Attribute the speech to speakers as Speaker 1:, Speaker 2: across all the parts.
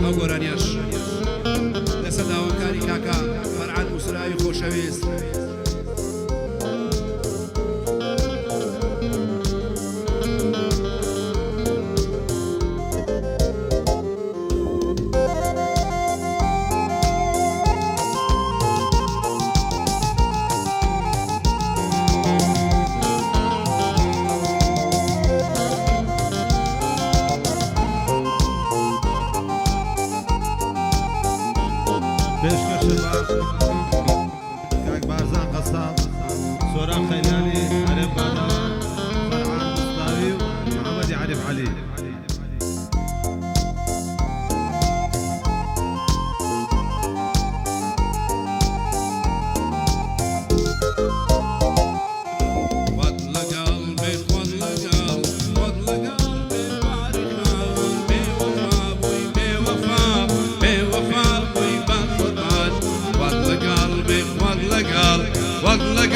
Speaker 1: ئەو گۆرانیاش لەسەر داواکاری کاکا فەرعاد موسراوی خۆشەویست
Speaker 2: پێشکەشە کاک بارزان قەساب سۆران خەیلانی هەرێم بانەوە فەرعاد موسراوی و محەممەدی عەریف عەلی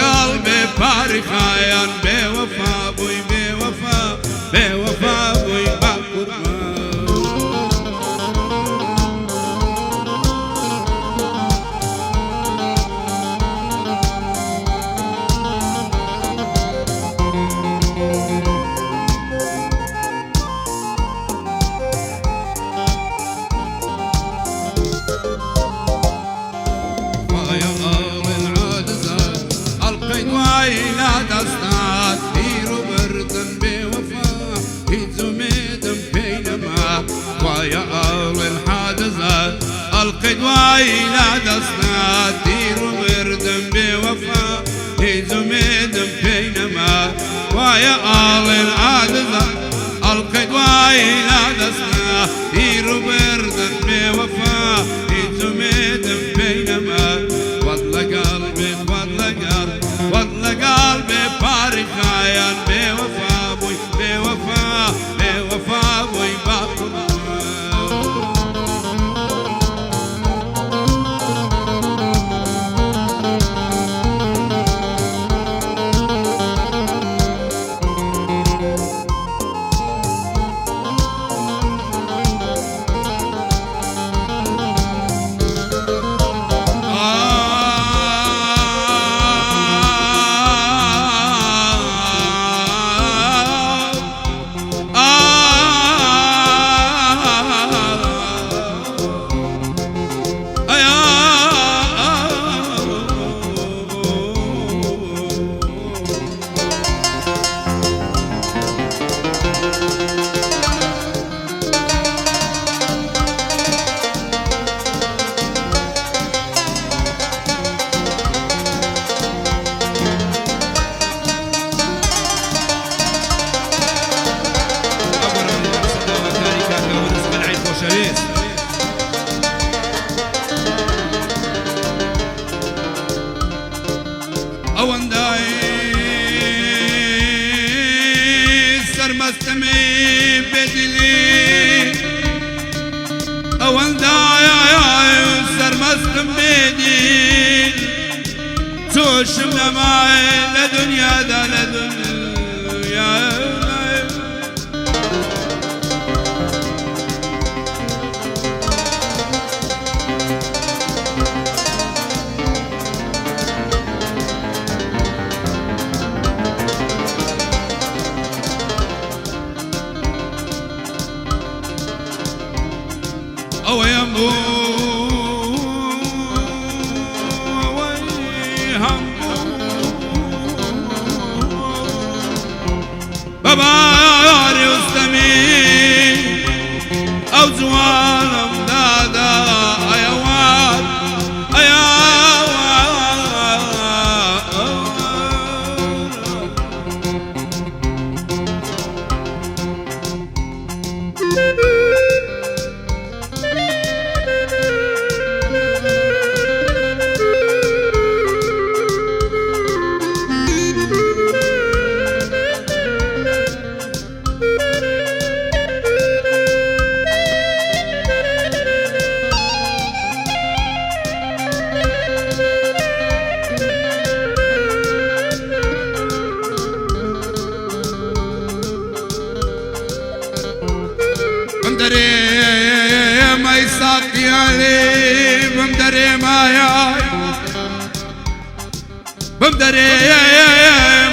Speaker 3: قلبي باري خايان بوفا بوي بوفا بوفا بوي باقربان لا دستات بيرو بردن بوفا يتزمدن بينما ويا أول الحادثات القدوة لا دستات بيرو بردن بوفا يتزمدن بينما ويا أول الحادثات القدوة لا دستات بيرو بردن بوفا يتزمدن بينما فضل قلبي فضل قلبي فضل قلبي باري خايان بوفا بوي بوفا بوفا بوي باقربان أوان داي سرمستمي بدلي أوان داي سرمستم بدي توشمنا معي لدنيا دا لدنيا أو يمو باباري وستمي أو زوان أمدادا أيوان أيوان علي بمدري ماياي بمدري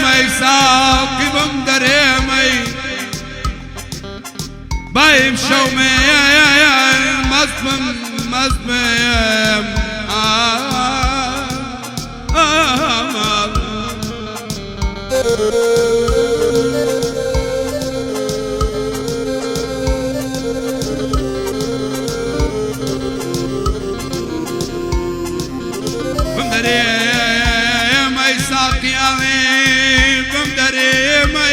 Speaker 3: ما يساقي بمدري ماي بايم شومي مصمم بمدري ما يساقي علي بمدري ما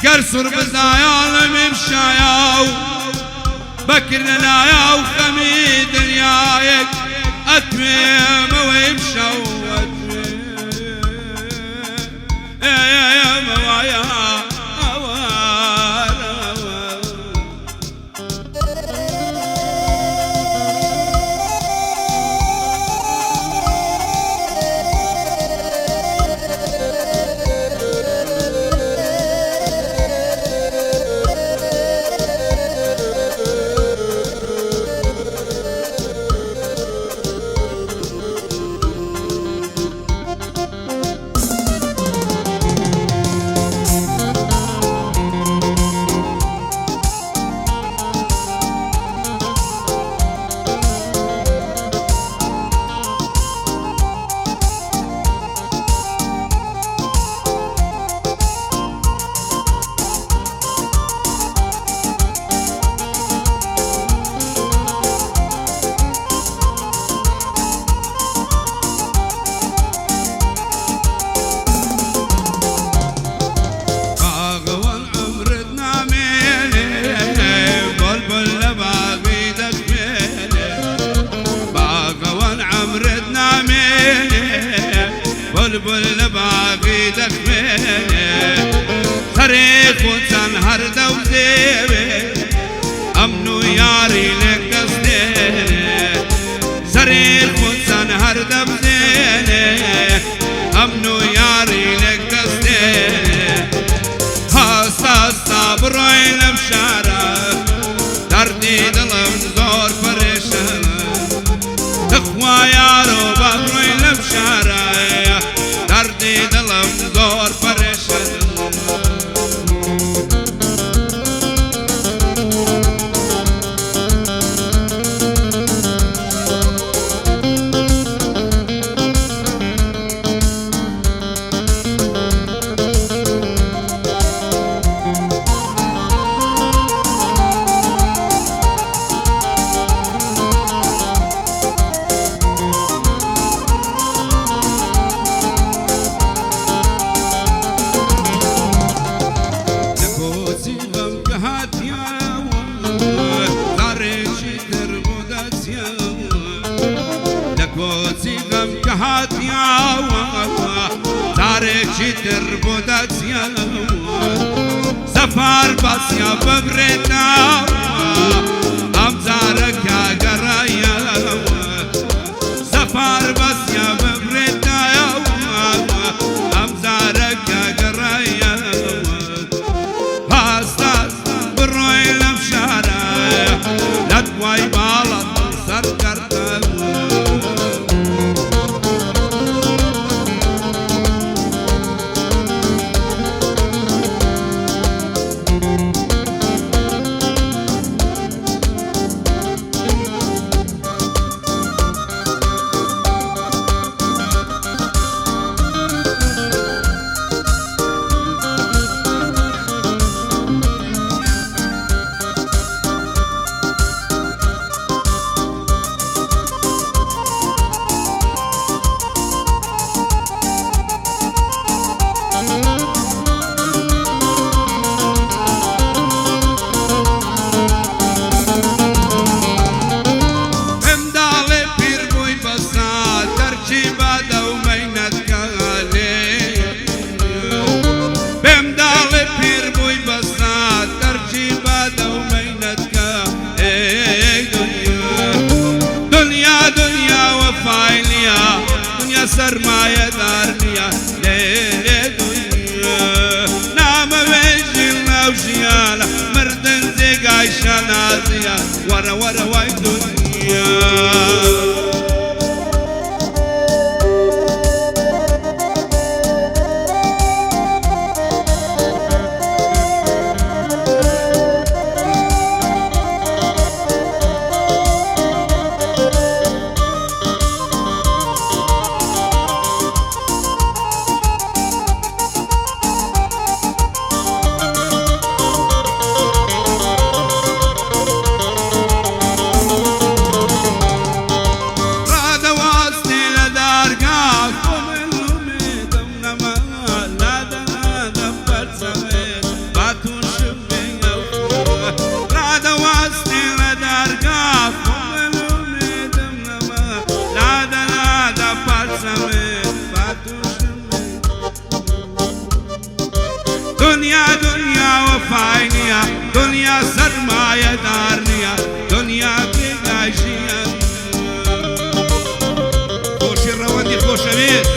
Speaker 3: قرصر بزايا ممشايا بكرنا يا وخمي دنياك أتمم ويمشوا يا موايا بلبل باقي دخميني خريخ وتنهر دوزيبي أمنو ياري لك قصديني صريخ وتنهر دوزيني أمنو ياري لك قصديني خاصة الصبر وين بشارة دردي دلم زور فريشة اخوة يا روبا وين بشارة دردي دلم زور فريشة تربودت يا سفر بس يا ببرتا أمزارك يا قرايا سفر بس يا ببرتا أمزارك يا قرايا هاستاس بروي لمشارع لا تواي بالط سرقرتا سرمایه دارنیا لیل دنیا نام ویجی نوشیالا مردن زیگای شنازیا ورا ورا وای دنیا دنيا دنيا وفاينيا دنيا سرماية دارنيا دنيا كغاشيا خوشي الرواندي خوشويت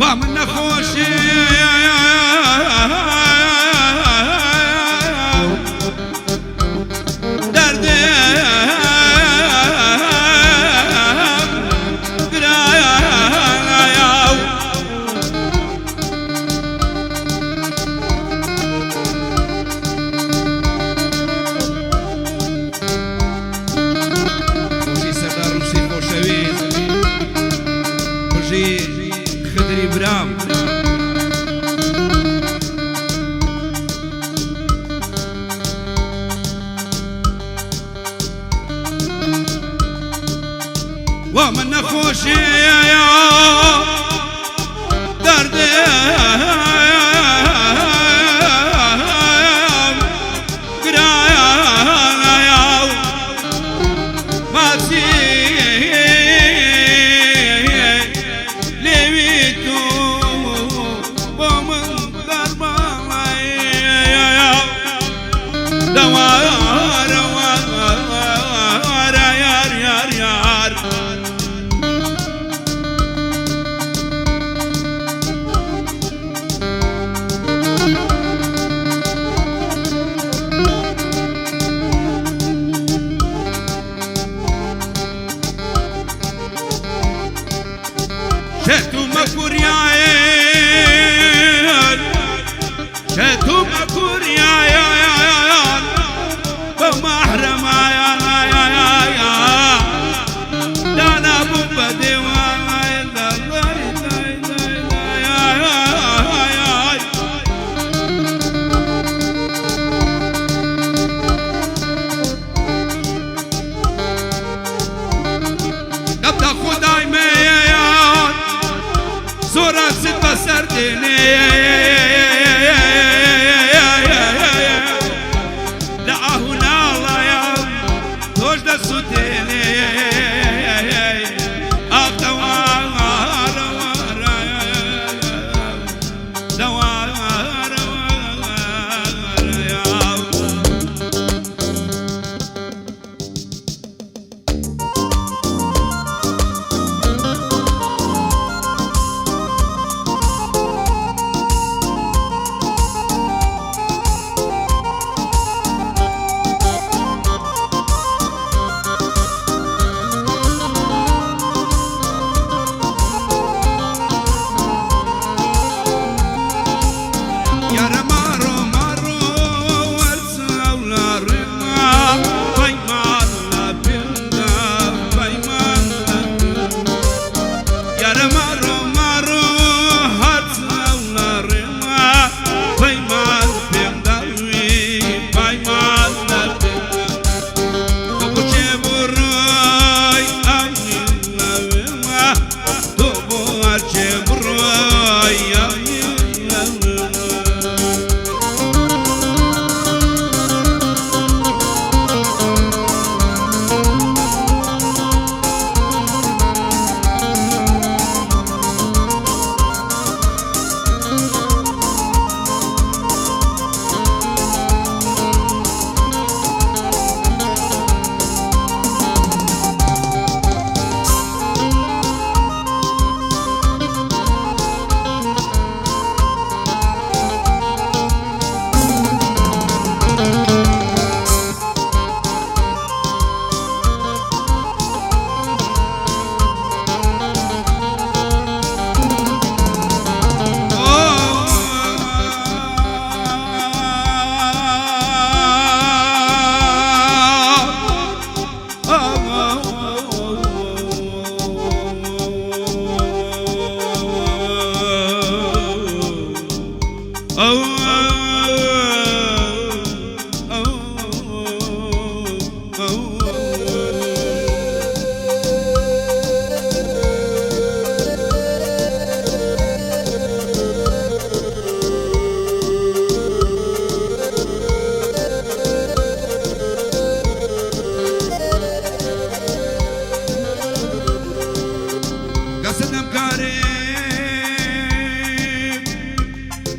Speaker 3: ومن نخوشي دردي خوشي سردار روسي خوشويت خوشي خدري برام ومن نخوشي دردي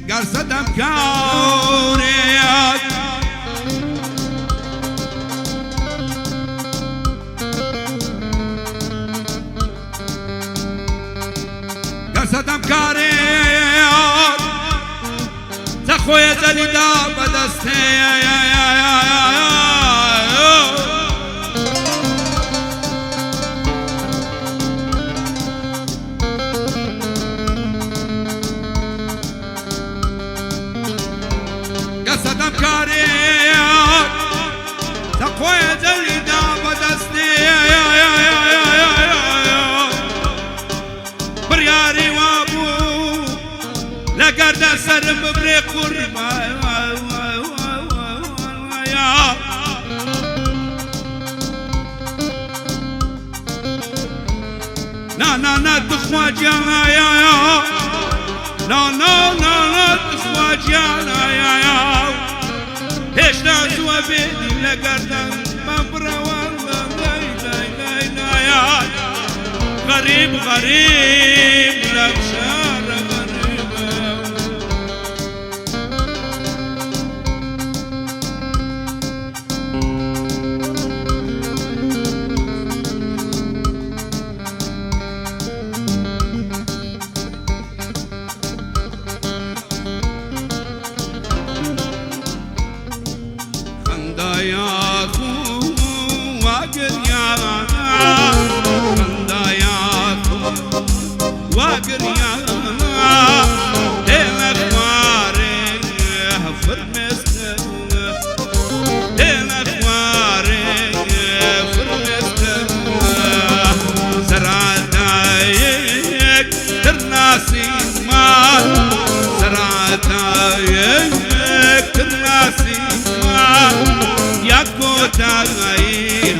Speaker 3: قصدم كوريات قصدم كوريات تخوي زليدا بدستي قصدم كوريات تخوي زليدا بدستي برياري وابو لقرد سرم بريق قربا نا تخواج يا نا تخواج يا هيش نازوا بيدي لقردن مبرا والله لا غريب لك شار غريب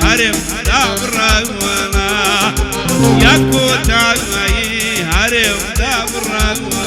Speaker 3: هرم دبرنا يا كوتاي هرم دبرنا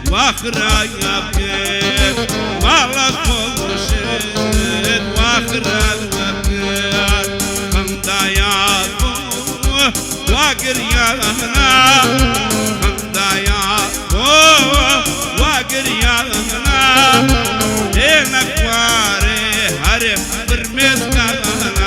Speaker 3: واخرك مالك مرشد واخرك خندايا واقريانا خندايا واقريانا لينك واري هرم برمسنا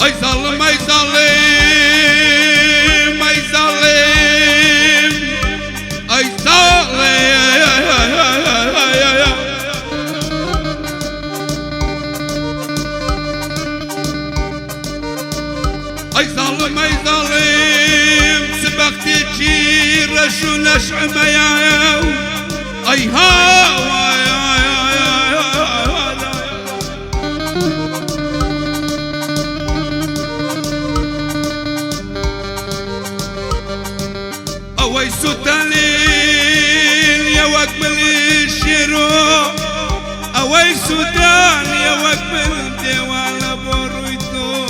Speaker 3: أي ظلم أي ظلم أي ظلم أي ظلم أي ظلم أي ظلم سبقتي تجيرش ونشعم يا أي هوا أوي سوداني يا وقبل الشيرو أوي سوداني يا وقبل ديوان برويتو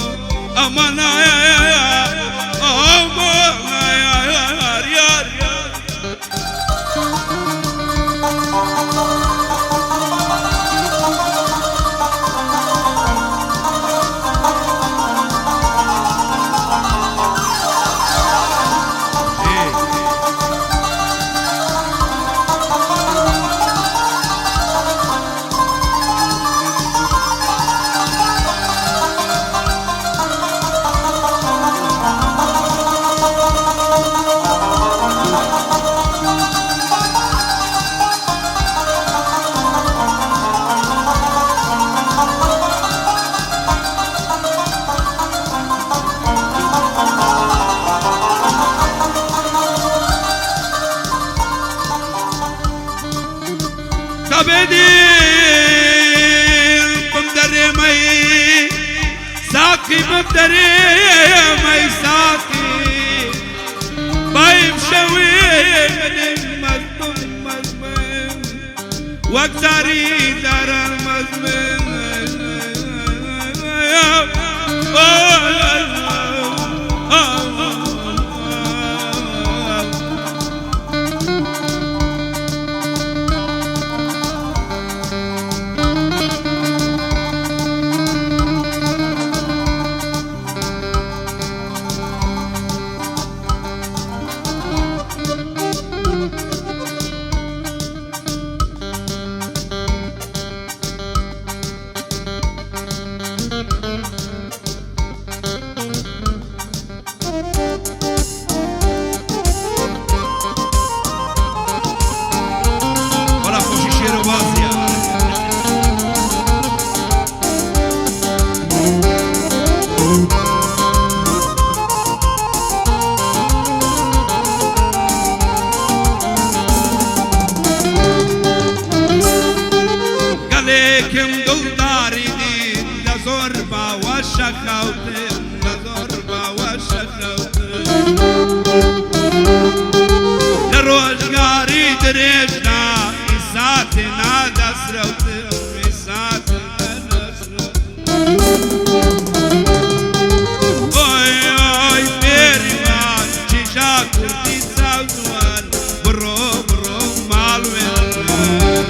Speaker 3: أمانا يا أمانا يا بديل بمدري مي ساقي بمدري مي ساقي بايب شوي من المزمن مزمن وقتاري دار المزمن عليكم دلداري دين لزربة والشخوتين لزربة والشخوتين لروجقاري دريجنا إساتنا دسروتين إساتنا دسروتين أوي أوي بيريمان جيجا كورتي ساوزوان برو برو مالوين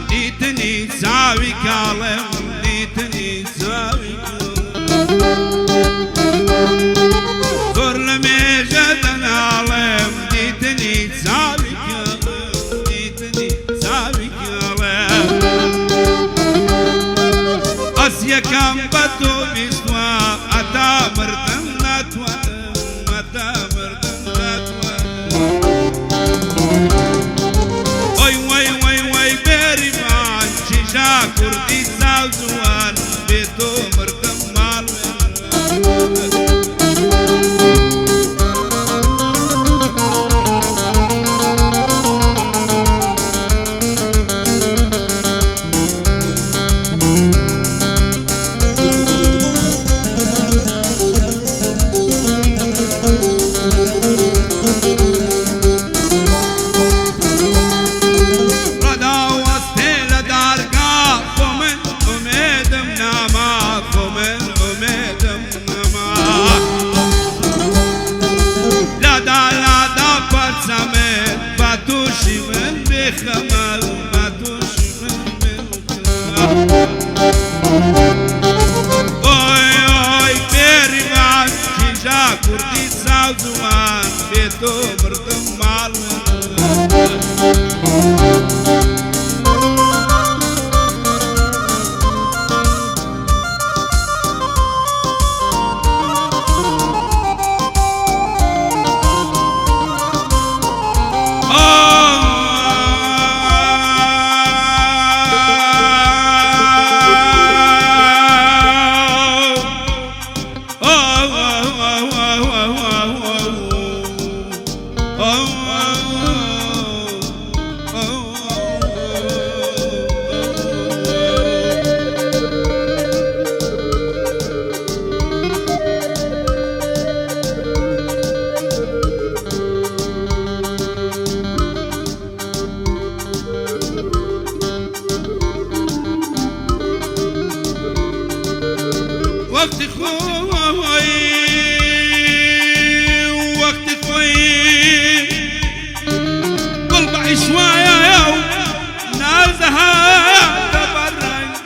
Speaker 3: ديتني زاوي كالم ديتني زاوي زور لمي جدن عالم ديتني زاوي كالم ديتني زاوي كالم أسيا كم بدو بسوا أتا مردم نتوا أتا مردم نتوا وي وي وي وي بيري مان شيشا كردي ساوزوان بيتو مردم مالوين زاوزوان بێتۆ مردم ماڵ وقت خوي قلبي شوية يوم نازها تبرك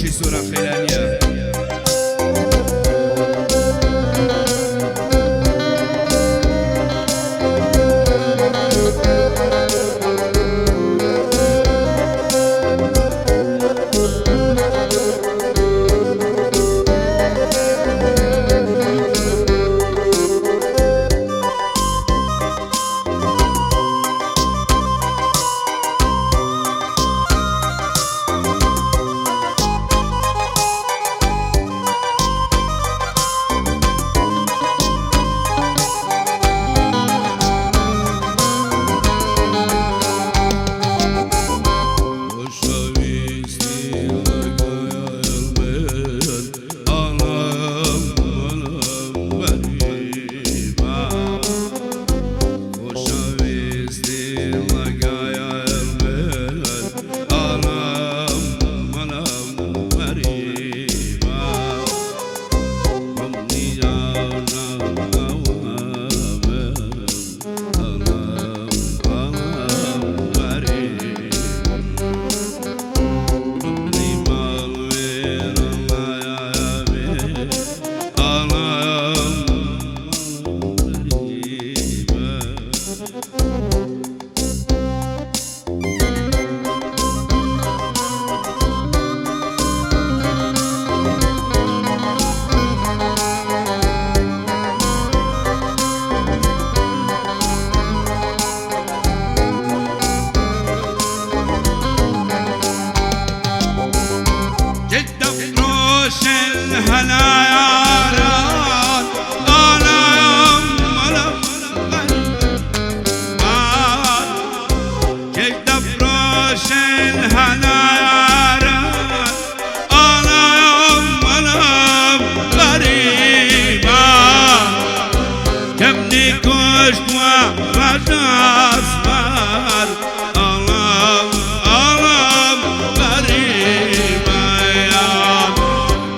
Speaker 3: سورة خيرانية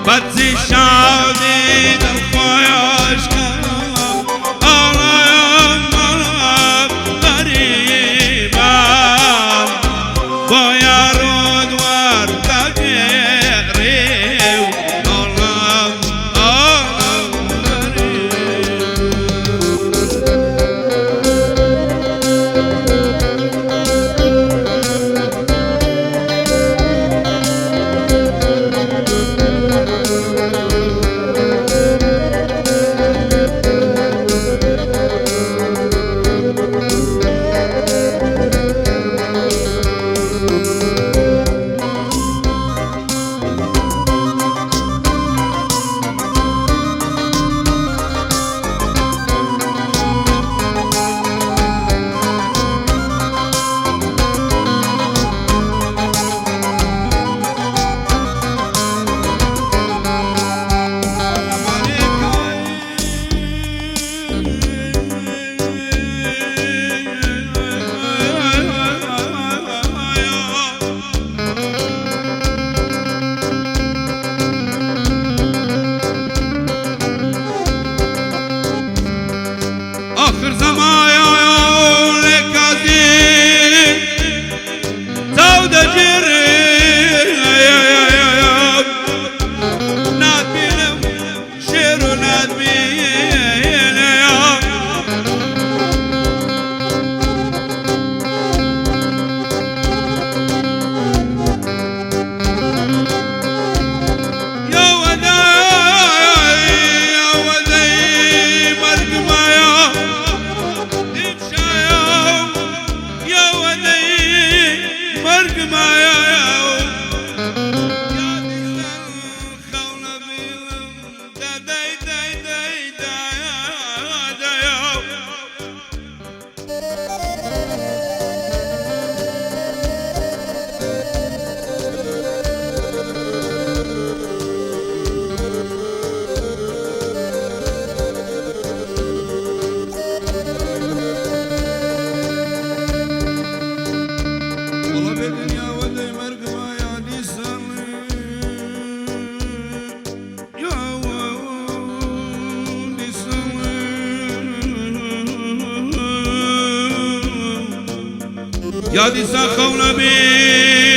Speaker 3: But the shout يا دي سخونا بالماضي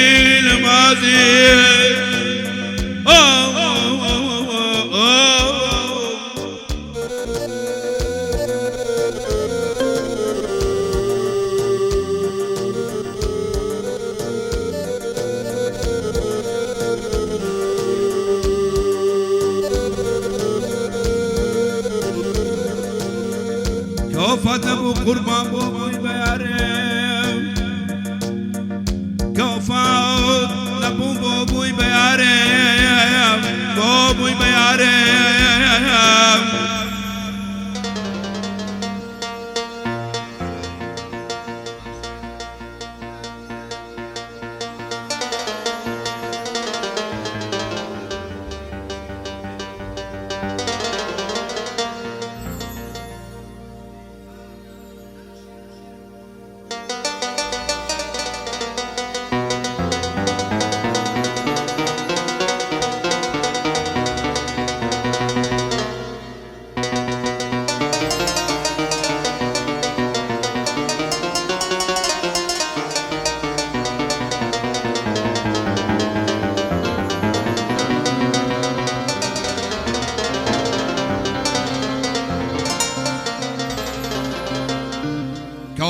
Speaker 3: كوفت ابو قربان بوبوي بيارم كوفت ابو بوبوي بيارم بوبوي بيارم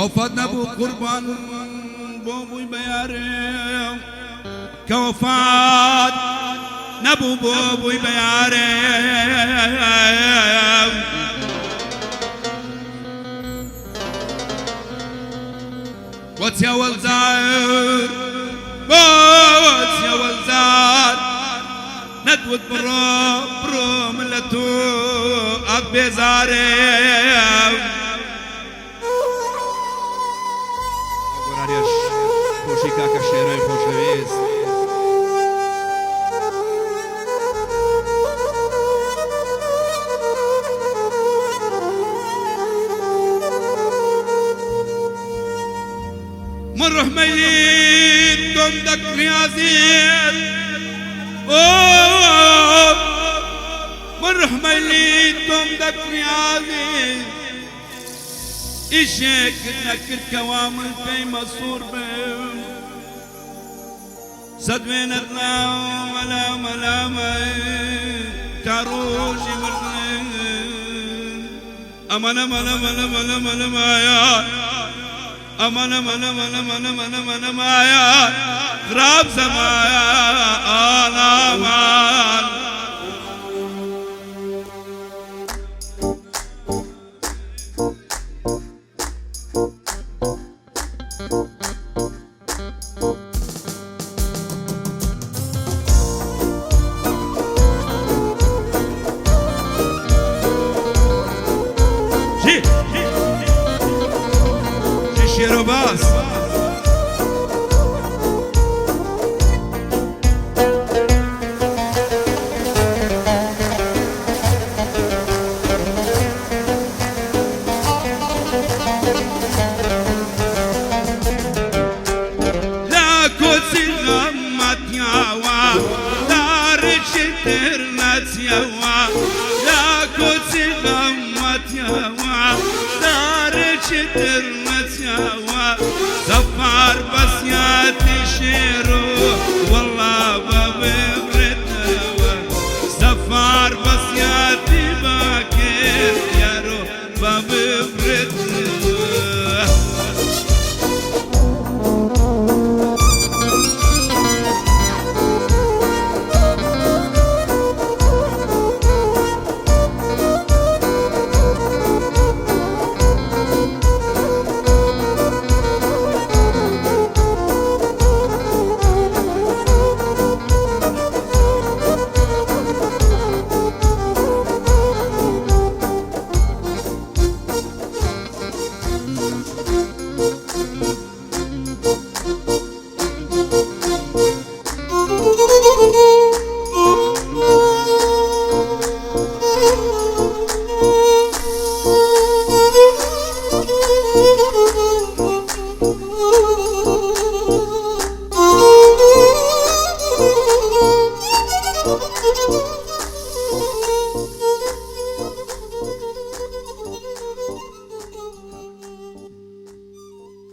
Speaker 3: كوفت ابو قربان بوبوي بيارم كوفت نبو بوبوي بيارم واتيا والزار واتيا والزار ندوت برو ملتو أبي زارم
Speaker 1: گۆرانیش خۆشی کاکە شێرای خۆشەویست
Speaker 3: من روح ميلين دمدك رياضين من روح ميلين دمدك رياضين إشيك نكر كوامل في مصور بهم صدمين الله ملا تاروشي مرتين أمان يا أمان يا غراب زمان أمان
Speaker 1: شيرو باس
Speaker 3: لا كوسي غمت ياوا دارك ترنت ياوا لا كوسي غمت ياوا دارك ترنت